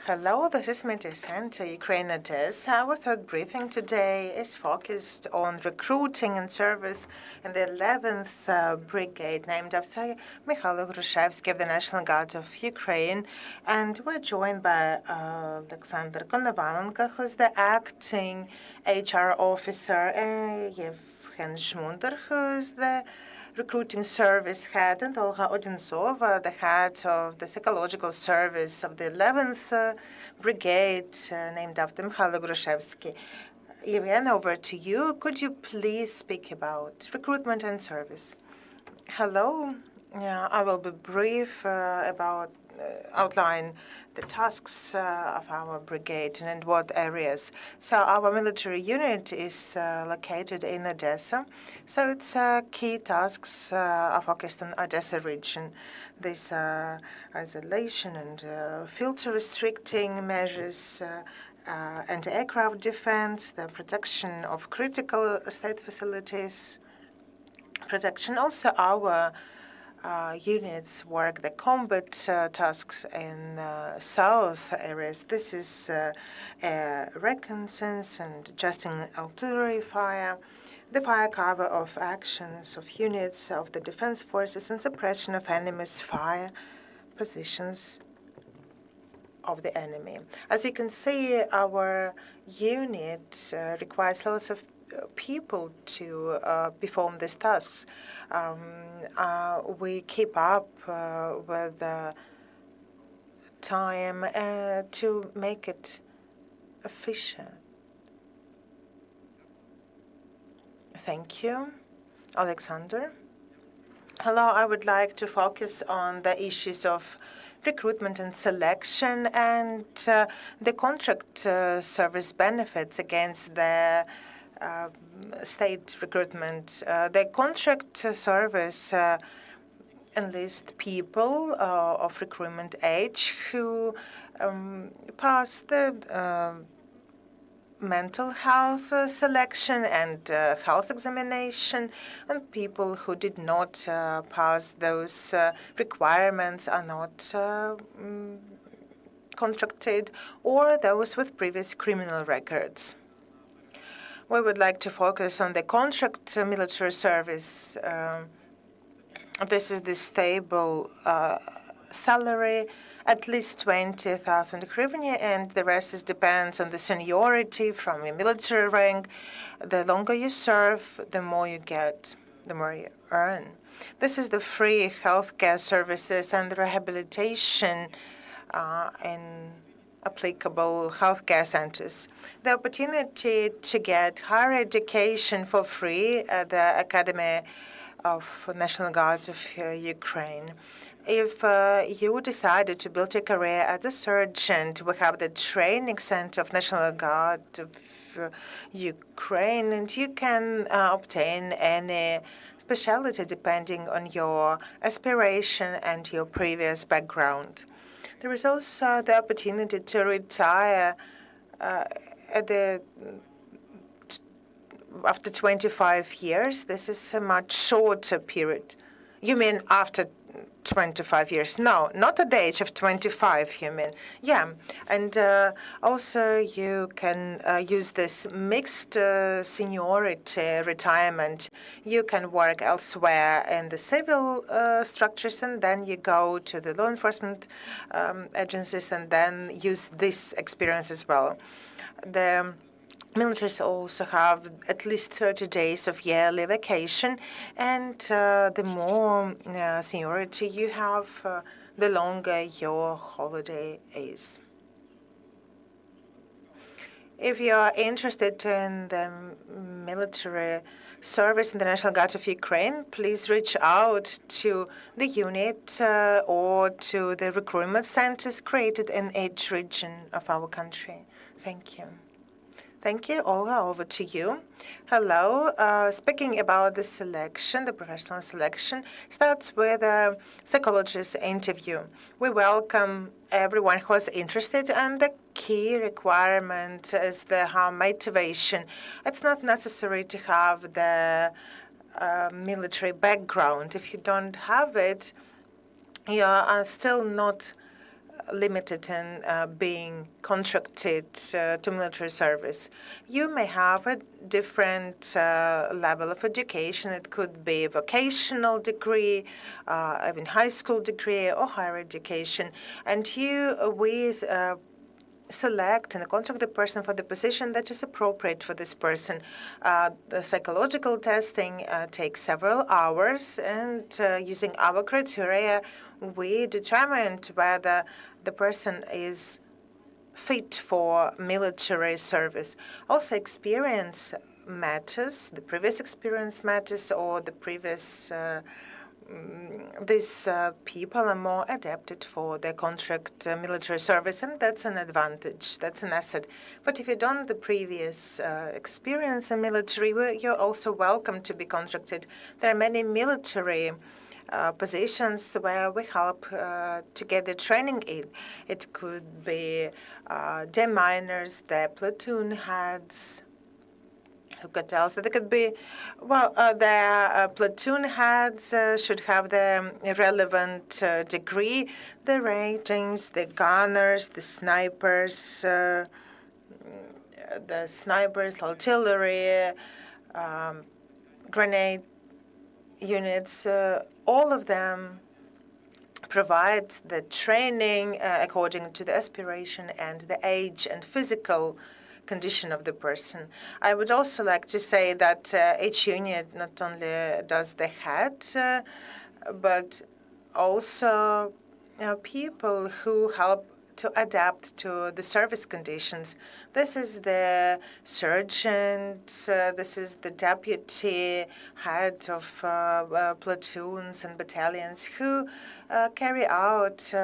Hello, this is Odesa, Ukraine Odesa. Our third briefing today is focused on recruiting and service in the 11th Brigade, named after Mykhailo Hrushevsky of the National Guard of Ukraine. And we're joined by Oleksandr Konovalenko, who's the acting HR officer, Yevhen Shmunder, who's the recruiting service head, and Olha Odintsova, the head of the psychological service of the 11th Brigade, named after Mykhailo Hrushevsky. Yevhen, over to you. Could you please speak about recruitment and service? Hello. I will be brief about outline the tasks of our brigade and in what areas. So our military unit is located in Odesa. So its key tasks are focused on Odesa region. These isolation and filter restricting measures, anti-aircraft defense, the protection of critical state facilities, protection. Also, our units work the combat tasks in south areas. This is reconnaissance and adjusting artillery fire, the fire cover of actions of units of the defense forces, and suppression of enemy's fire positions of the enemy. As you can see, our unit requires lots of people to perform these tasks. We keep up with the time to make it efficient. Thank you. Alexander. Hello, I would like to focus on the issues of recruitment and selection and the contract service benefits against the state recruitment. The contract service enlists people of recruitment age who pass the mental health selection and health examination, and people who did not pass those requirements are not contracted, or those with previous criminal records. We would like to focus on the contract military service. This is the stable salary, at least 20,000 hryvnia, and the rest depends on the seniority from your military rank. The longer you serve, the more you get, the more you earn. This is the free healthcare services and rehabilitation in applicable healthcare centers. The opportunity to get higher education for free at the Academy of National Guards of Ukraine. If you decided to build a career as a sergeant, we have the training center of National Guard of Ukraine, and you can obtain any specialty depending on your aspiration and your previous background. There is also the opportunity to retire after 25 years. This is a much shorter period. You mean after 25 years? No, not at the age of 25, you mean. Yeah, and also you can use this mixed seniority retirement. You can work elsewhere in the civil structures, and then you go to the law enforcement agencies and then use this experience as well. The militaries also have at least 30 days of yearly vacation, and the more seniority you have, the longer your holiday is. If you are interested in the military service in the National Guard of Ukraine, please reach out to the unit or to the recruitment centers created in each region of our country. Thank you. Thank you. Olga, over to you. Hello. Speaking about the selection, the professional selection, starts with a psychologist interview. We welcome everyone who is interested, and the key requirement is the motivation. It's not necessary to have the military background. If you don't have it, you are still not limited in being contracted to military service. You may have a different level of education. It could be a vocational degree, even high school degree or higher education. And we select and contract the person for the position that is appropriate for this person. The psychological testing takes several hours, and using our criteria, we determined whether the person is fit for military service. Also, experience matters. The previous experience matters, or the previous these people are more adapted for their contract military service, and that's an advantage, that's an asset. But if you don't have the previous experience in military, you're also welcome to be contracted. There are many military positions where we help to get the training in. It could be deminers, the platoon heads, who could tell us that it could be, well, the platoon heads should have the relevant degree, the ratings, the gunners, the snipers, artillery, grenade units, all of them provide the training according to the aspiration and the age and physical condition of the person. I would also like to say that each unit not only does the head, but also people who help to adapt to the service conditions. This is the sergeant, this is the deputy head of platoons and battalions who carry out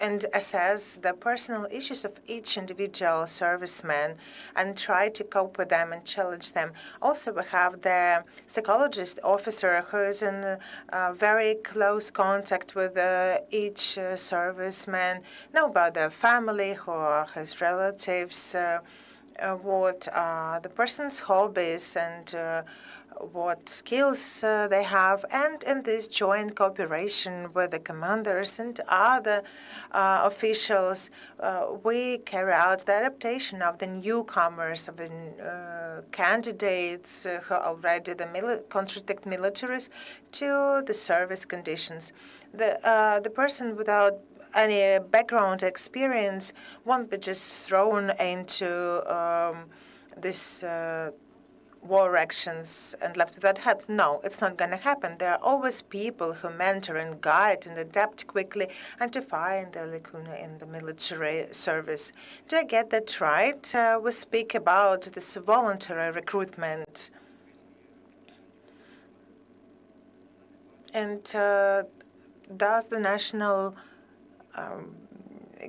and assess the personal issues of each individual serviceman and try to cope with them and challenge them. Also, we have the psychologist officer who is in very close contact with each serviceman, know about their family, who are his relatives, what are the person's hobbies, and what skills they have, and in this joint cooperation with the commanders and other officials, we carry out the adaptation of the newcomers, of the candidates who are already the contracted militaries to the service conditions. The person without any background experience won't be just thrown into this war actions and left without help. No, it's not going to happen. There are always people who mentor and guide and adapt quickly and to find the lacuna in the military service. Do I get that right? We speak about this voluntary recruitment. And does the National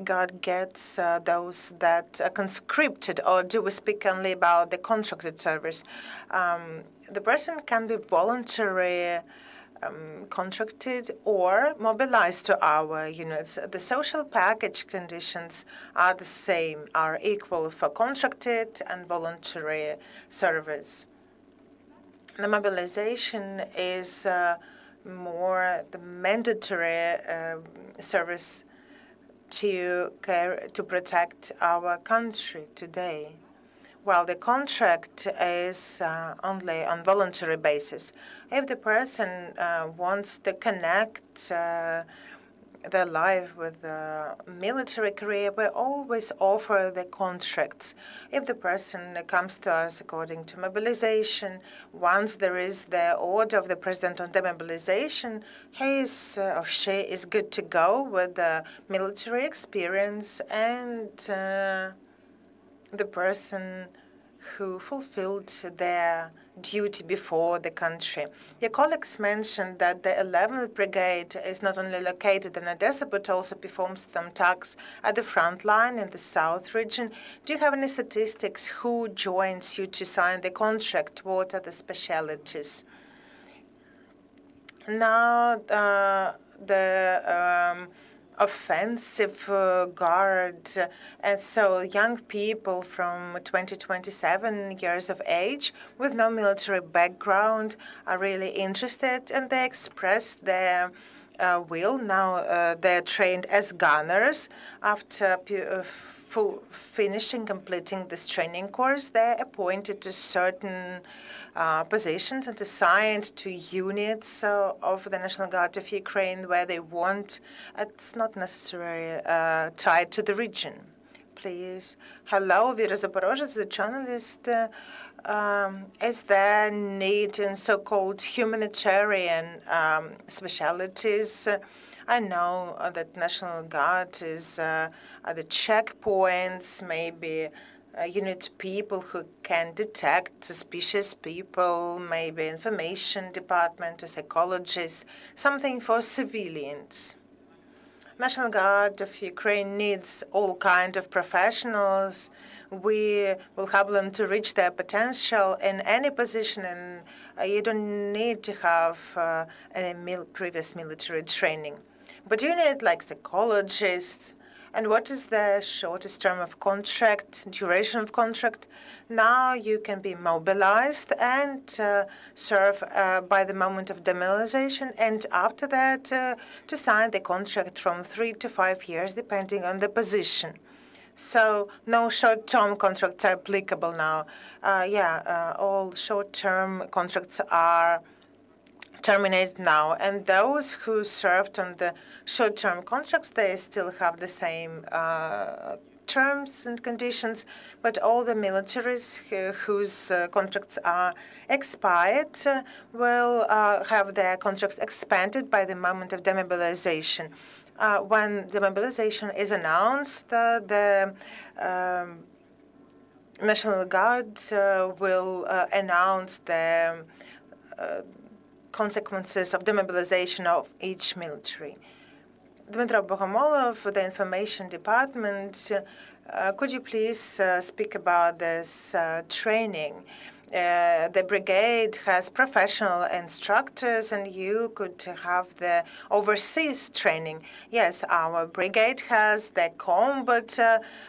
Guard gets those that are conscripted, or do we speak only about the contracted service? The person can be voluntarily contracted or mobilized to our units. The social package conditions are the same, are equal for contracted and voluntary service. The mobilization is more the mandatory service to protect our country today, while the contract is only on voluntary basis. If the person wants to connect their life with the military career, we always offer the contracts. If the person comes to us according to mobilization, once there is the order of the president on demobilization, he or she is good to go with the military experience and the person who fulfilled their duty before the country. Your colleagues mentioned that the 11th Brigade is not only located in Odesa, but also performs some tasks at the front line in the south region. Do you have any statistics? Who joins you to sign the contract? What are the specialities? Now, the offensive guard, and so young people from 20 to 27 years of age with no military background are really interested, and they express their will. Now they're trained as gunners. After completing this training course, they're appointed to certain positions and assigned to units of the National Guard of Ukraine where they want. It's not necessarily tied to the region. Please. Hello, Vera Zaporozhets, the journalist. Is there need in so-called humanitarian specialities? I know that National Guard is at the checkpoints, maybe you need people who can detect suspicious people, maybe information department or psychologists, something for civilians. National Guard of Ukraine needs all kinds of professionals. We will help them to reach their potential in any position, and you don't need to have any previous military training. But you need like psychologists. And what is the shortest term of contract, duration of contract? Now you can be mobilized and serve by the moment of demobilization, and after that to sign the contract from 3 to 5 years, depending on the position. So no short-term contracts are applicable now. All short-term contracts are terminated now, and those who served on the short-term contracts, they still have the same terms and conditions, but all the militaries whose contracts are expired will have their contracts expanded by the moment of demobilization. When demobilization is announced, the National Guard will announce the consequences of demobilization of each military. Dmitro Bohomolov, the Information Department, could you please speak about this training? The brigade has professional instructors, and you could have the overseas training. Yes, our brigade has the combat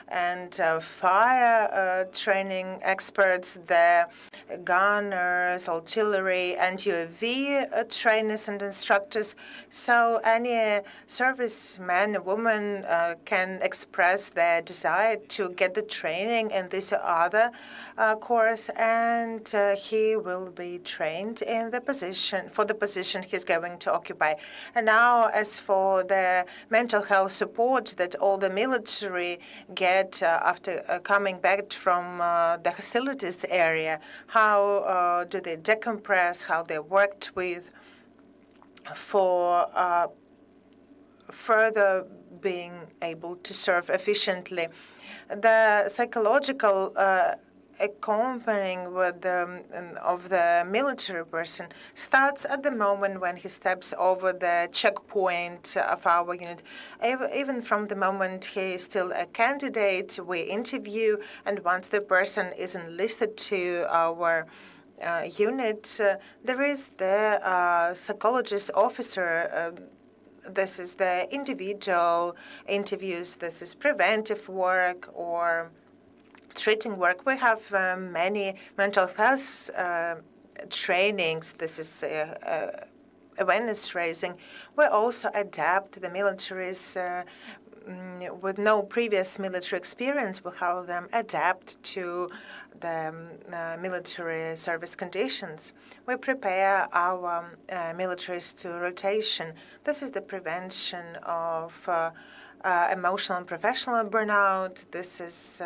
and fire training experts, the gunners, artillery, and UAV trainers and instructors. So any serviceman or woman can express their desire to get the training in this or other course, and he will be trained in the position he's going to occupy. And now, as for the mental health support that all the military get after coming back from the hostilities area, how do they decompress, how they worked with for further being able to serve efficiently. The psychological accompanying with of the military person starts at the moment when he steps over the checkpoint of our unit. Even from the moment he is still a candidate, we interview, and once the person is enlisted to our unit, there is the psychologist officer. This is the individual interviews. This is preventive work or treating work. We have many mental health trainings. This is awareness raising. We also adapt the militaries with no previous military experience. We have them adapt to the military service conditions. We prepare our militaries to rotation. This is the prevention of emotional and professional burnout. This is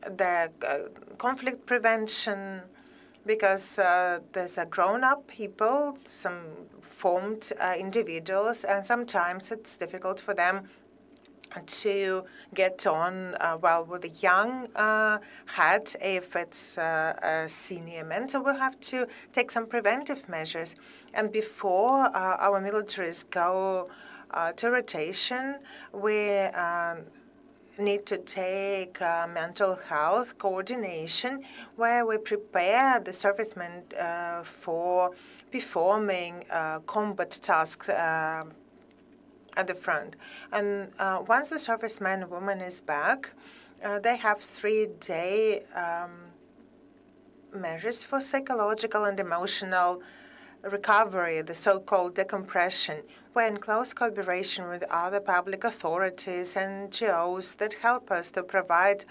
the conflict prevention, because there's a grown-up people, some formed individuals, and sometimes it's difficult for them to get on well with a young head. If it's a senior man, so we'll have to take some preventive measures. And before our militaries go to rotation, we need to take mental health coordination, where we prepare the servicemen for performing combat tasks at the front. And once the serviceman or woman is back, they have 3-day measures for psychological and emotional recovery, the so-called decompression. We're in close collaboration with other public authorities and NGOs that help us to provide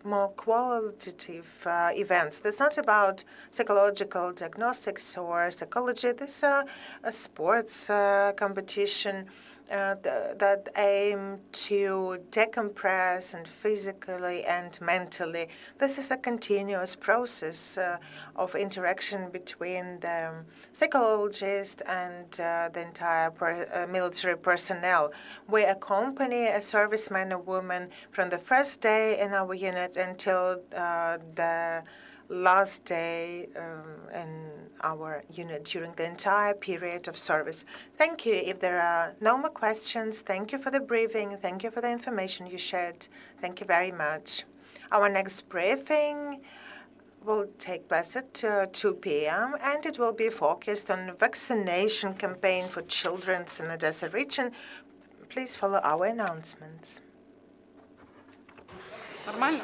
more qualitative events. That's not about psychological diagnostics or psychology. This is a sports competition that aim to decompress and physically and mentally. This is a continuous process of interaction between the psychologist and the entire military personnel. We accompany a serviceman or woman from the first day in our unit until the last day in our unit during the entire period of service. Thank you. If there are no more questions, thank you for the briefing. Thank you for the information you shared. Thank you very much. Our next briefing will take place at 2 p.m. and it will be focused on vaccination campaign for children in the Odesa region. Please follow our announcements. Нормально?